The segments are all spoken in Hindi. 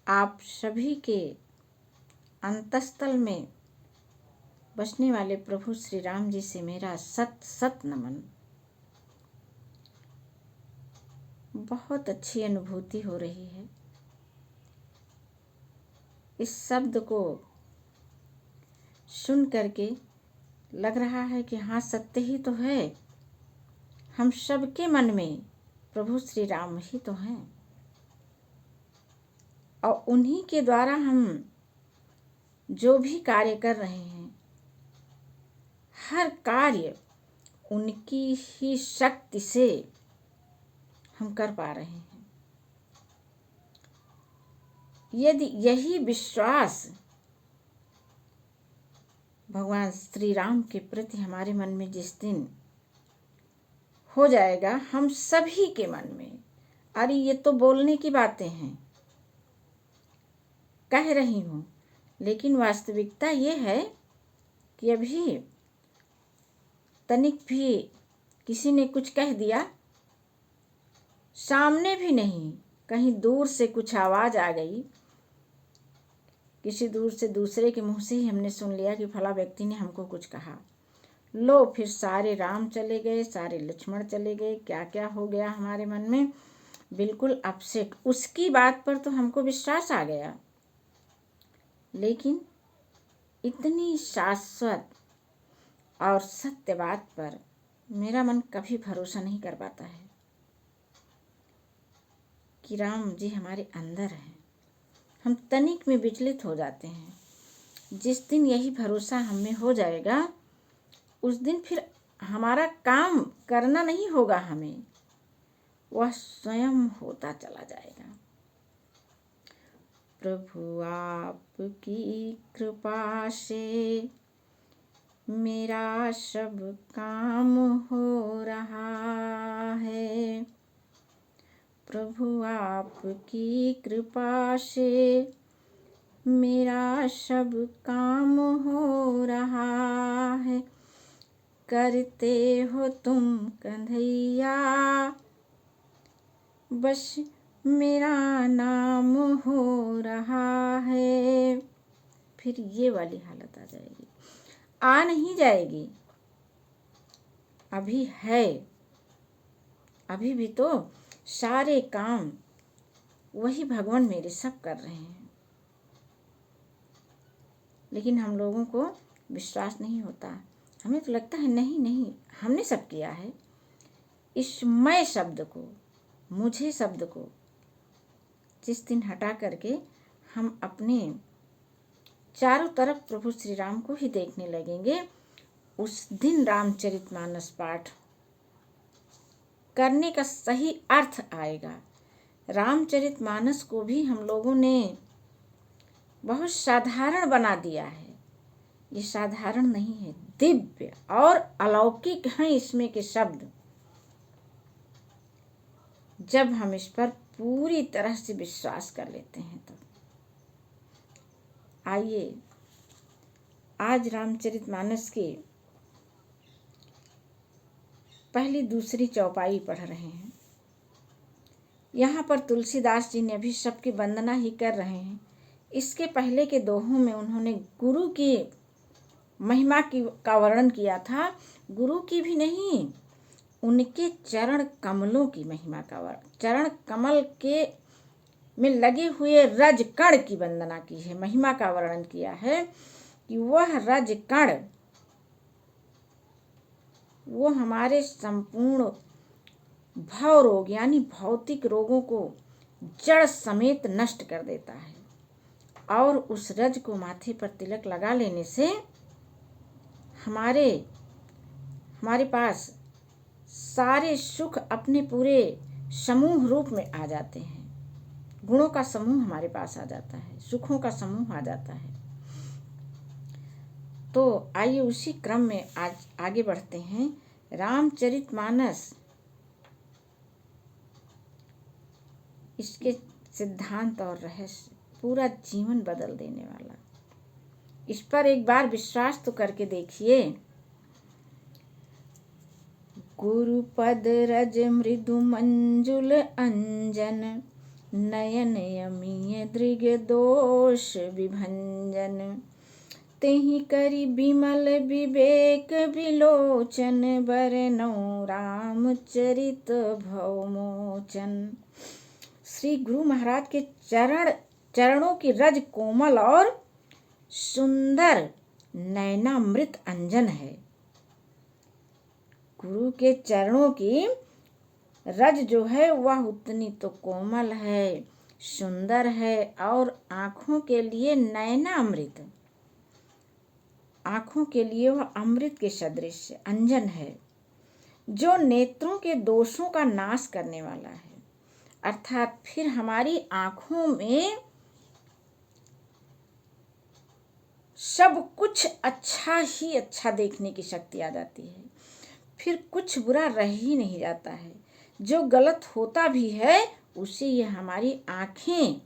आप सभी के अंतस्थल में बसने वाले प्रभु श्री राम जी से मेरा सत सत नमन। बहुत अच्छी अनुभूति हो रही है। इस शब्द को सुन करके लग रहा है कि हाँ, सत्य ही तो है। हम सबके मन में प्रभु श्री राम ही तो हैं और उन्हीं के द्वारा हम जो भी कार्य कर रहे हैं, हर कार्य उनकी ही शक्ति से हम कर पा रहे हैं। यदि यही विश्वास भगवान श्री राम के प्रति हमारे मन में जिस दिन हो जाएगा, हम सभी के मन में, अरे ये तो बोलने की बातें हैं, कह रही हूँ, लेकिन वास्तविकता ये है कि अभी तनिक भी किसी ने कुछ कह दिया, सामने भी नहीं, कहीं दूर से कुछ आवाज आ गई, किसी दूर से दूसरे के मुंह से ही हमने सुन लिया कि फला व्यक्ति ने हमको कुछ कहा, लो फिर सारे राम चले गए, सारे लक्ष्मण चले गए, क्या क्या हो गया हमारे मन में, बिल्कुल अपसेट। उसकी बात पर तो हमको विश्वास आ गया, लेकिन इतनी शाश्वत और सत्य बात पर मेरा मन कभी भरोसा नहीं कर पाता है कि राम जी हमारे अंदर हैं। हम तनिक में विचलित हो जाते हैं। जिस दिन यही भरोसा हमें हो जाएगा, उस दिन फिर हमारा काम करना नहीं होगा, हमें वह स्वयं होता चला जाएगा। प्रभु आपकी कृपा से मेरा सब काम हो रहा है। प्रभु आपकी कृपा से मेरा सब काम हो रहा है। करते हो तुम कन्हैया, बस मेरा नाम हो रहा है। फिर ये वाली हालत आ जाएगी, आ नहीं जाएगी, अभी है। अभी भी तो सारे काम वही भगवान मेरे सब कर रहे हैं, लेकिन हम लोगों को विश्वास नहीं होता। हमें तो लगता है नहीं नहीं, हमने सब किया है। इस मैं शब्द को, मुझे शब्द को जिस दिन हटा करके हम अपने चारों तरफ प्रभु श्री राम को ही देखने लगेंगे, उस दिन रामचरितमानस पाठ करने का सही अर्थ आएगा। रामचरितमानस को भी हम लोगों ने बहुत साधारण बना दिया है। ये साधारण नहीं है, दिव्य और अलौकिक हैं इसमें के शब्द। जब हम इस पर पूरी तरह से विश्वास कर लेते हैं तो आइए आज रामचरितमानस की पहली दूसरी चौपाई पढ़ रहे हैं। यहाँ पर तुलसीदास जी ने अभी सबकी वंदना ही कर रहे हैं। इसके पहले के दोहों में उन्होंने गुरु की महिमा का वर्णन किया था। गुरु की भी नहीं, उनके चरण कमलों की महिमा का वर्णन, चरण कमल के में लगे हुए रज कण की वंदना की है, महिमा का वर्णन किया है कि वह रज कण वो हमारे संपूर्ण भव रोग यानी भौतिक रोगों को जड़ समेत नष्ट कर देता है। और उस रज को माथे पर तिलक लगा लेने से हमारे पास सारे सुख अपने पूरे समूह रूप में आ जाते हैं। गुणों का समूह हमारे पास आ जाता है, सुखों का समूह आ जाता है। तो आइए उसी क्रम में आज आगे बढ़ते हैं। रामचरितमानस, इसके सिद्धांत और रहस्य पूरा जीवन बदल देने वाला। इस पर एक बार विश्वास तो करके देखिए। गुरुपद रज मृदु मंजुल अंजन, नयन अमीय दृग दोष विभंजन, तेहि करि विमल विवेक विलोचन, बरनौ रामचरित भवमोचन। श्री गुरु महाराज के चरणों की रज कोमल और सुंदर नयनामृत अंजन है। गुरु के चरणों की रज जो है वह उतनी तो कोमल है, सुंदर है और आँखों के लिए नयनामृत, आँखों के लिए वह अमृत के सदृश अंजन है, जो नेत्रों के दोषों का नाश करने वाला है। अर्थात फिर हमारी आँखों में सब कुछ अच्छा ही अच्छा देखने की शक्ति आ जाती है, फिर कुछ बुरा रह ही नहीं जाता है। जो गलत होता भी है उसे ये हमारी आँखें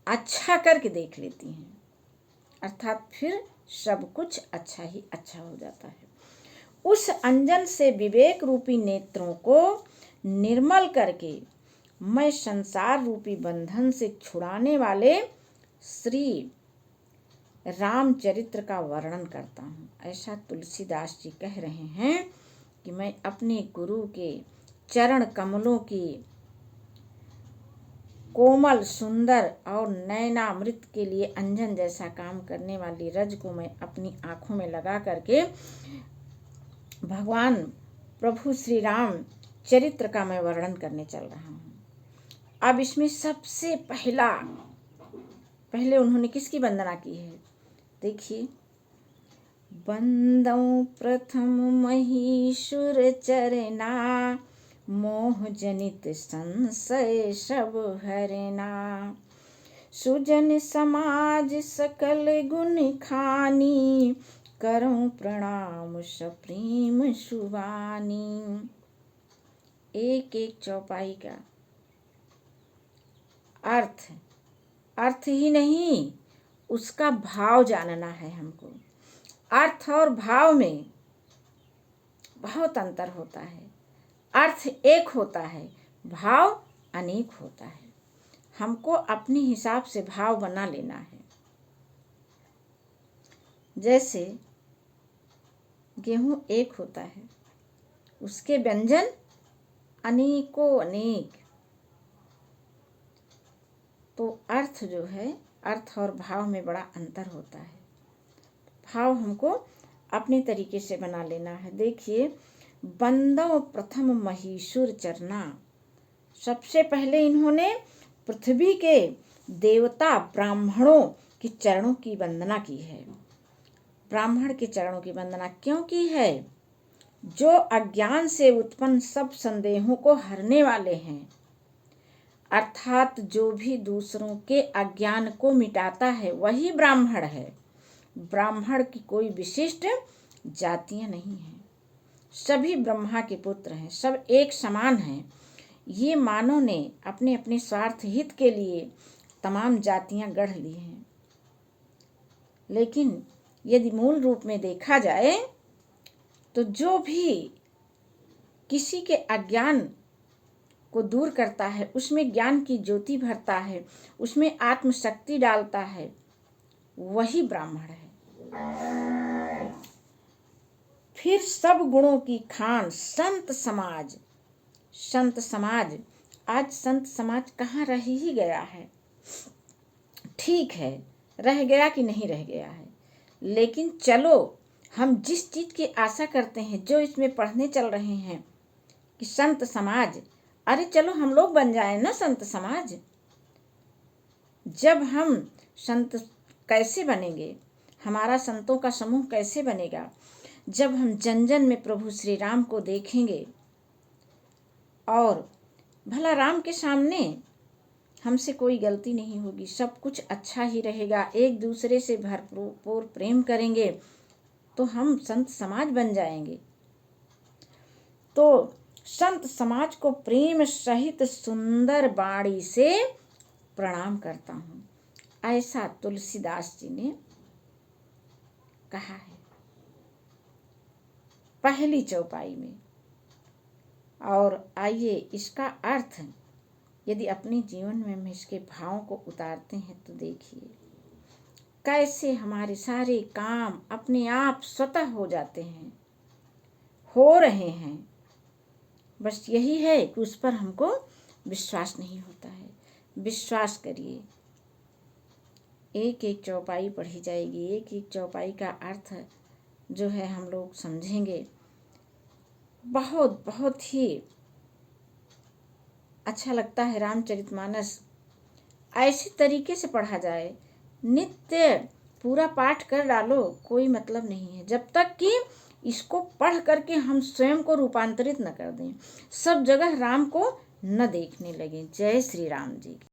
अच्छा करके देख लेती हैं, अर्थात फिर सब कुछ अच्छा ही अच्छा हो जाता है। उस अंजन से विवेक रूपी नेत्रों को निर्मल करके मैं संसार रूपी बंधन से छुड़ाने वाले श्री रामचरित्र का वर्णन करता हूँ। ऐसा तुलसीदास जी कह रहे हैं कि मैं अपने गुरु के चरण कमलों की कोमल सुंदर और नयनामृत के लिए अंजन जैसा काम करने वाली रज को मैं अपनी आँखों में लगा करके भगवान प्रभु श्री राम चरित्र का मैं वर्णन करने चल रहा हूँ। अब इसमें सबसे पहले उन्होंने किसकी वंदना की है, देखिए। बंदौ प्रथम महीसुर चरना, मोह जनित संशय सब हरना, सुजन समाज सकल गुण खानी, करऊं प्रणाम सप्रेम सुवानी। एक एक चौपाई का अर्थ ही नहीं, उसका भाव जानना है हमको। अर्थ और भाव में बहुत अंतर होता है। अर्थ एक होता है, भाव अनेक होता है। हमको अपने हिसाब से भाव बना लेना है। जैसे गेहूं एक होता है, उसके व्यंजन अनेकों अनेक। तो अर्थ जो है, अर्थ और भाव में बड़ा अंतर होता है। भाव हमको अपने तरीके से बना लेना है। देखिए, बंदौ प्रथम महीसुर चरना, सबसे पहले इन्होंने पृथ्वी के देवता ब्राह्मणों के चरणों की वंदना की है। ब्राह्मण के चरणों की वंदना क्यों की है? जो अज्ञान से उत्पन्न सब संदेहों को हरने वाले हैं, अर्थात जो भी दूसरों के अज्ञान को मिटाता है वही ब्राह्मण है। ब्राह्मण की कोई विशिष्ट जातियां नहीं हैं, सभी ब्रह्मा के पुत्र हैं, सब एक समान हैं। ये मानव ने अपने अपने स्वार्थ हित के लिए तमाम जातियां गढ़ ली हैं, लेकिन यदि मूल रूप में देखा जाए तो जो भी किसी के अज्ञान को दूर करता है, उसमें ज्ञान की ज्योति भरता है, उसमें आत्मशक्ति डालता है, वही ब्राह्मण है। फिर सब गुणों की खान संत समाज। संत समाज, आज संत समाज कहाँ रह ही गया है। ठीक है, रह गया कि नहीं रह गया है, लेकिन चलो हम जिस चीज की आशा करते हैं, जो इसमें पढ़ने चल रहे हैं कि संत समाज, अरे चलो हम लोग बन जाए ना संत समाज। जब हम संत कैसे बनेंगे, हमारा संतों का समूह कैसे बनेगा? जब हम जन जन में प्रभु श्री राम को देखेंगे और भला राम के सामने हमसे कोई गलती नहीं होगी, सब कुछ अच्छा ही रहेगा, एक दूसरे से भरपूर प्रेम करेंगे तो हम संत समाज बन जाएंगे। तो संत समाज को प्रेम सहित सुंदर वाणी से प्रणाम करता हूँ, ऐसा तुलसीदास जी ने कहा है पहली चौपाई में। और आइए इसका अर्थ यदि अपने जीवन में हम इसके भावों को उतारते हैं तो देखिए कैसे हमारे सारे काम अपने आप स्वतः हो जाते हैं, हो रहे हैं। बस यही है कि उस पर हमको विश्वास नहीं होता है। विश्वास करिए, एक एक चौपाई पढ़ी जाएगी, एक एक चौपाई का अर्थ जो है हम लोग समझेंगे। बहुत बहुत ही अच्छा लगता है रामचरितमानस ऐसे तरीके से पढ़ा जाए। नित्य पूरा पाठ कर डालो, कोई मतलब नहीं है, जब तक कि इसको पढ़ करके हम स्वयं को रूपांतरित न कर दें, सब जगह राम को न देखने लगे। जय श्री राम जी।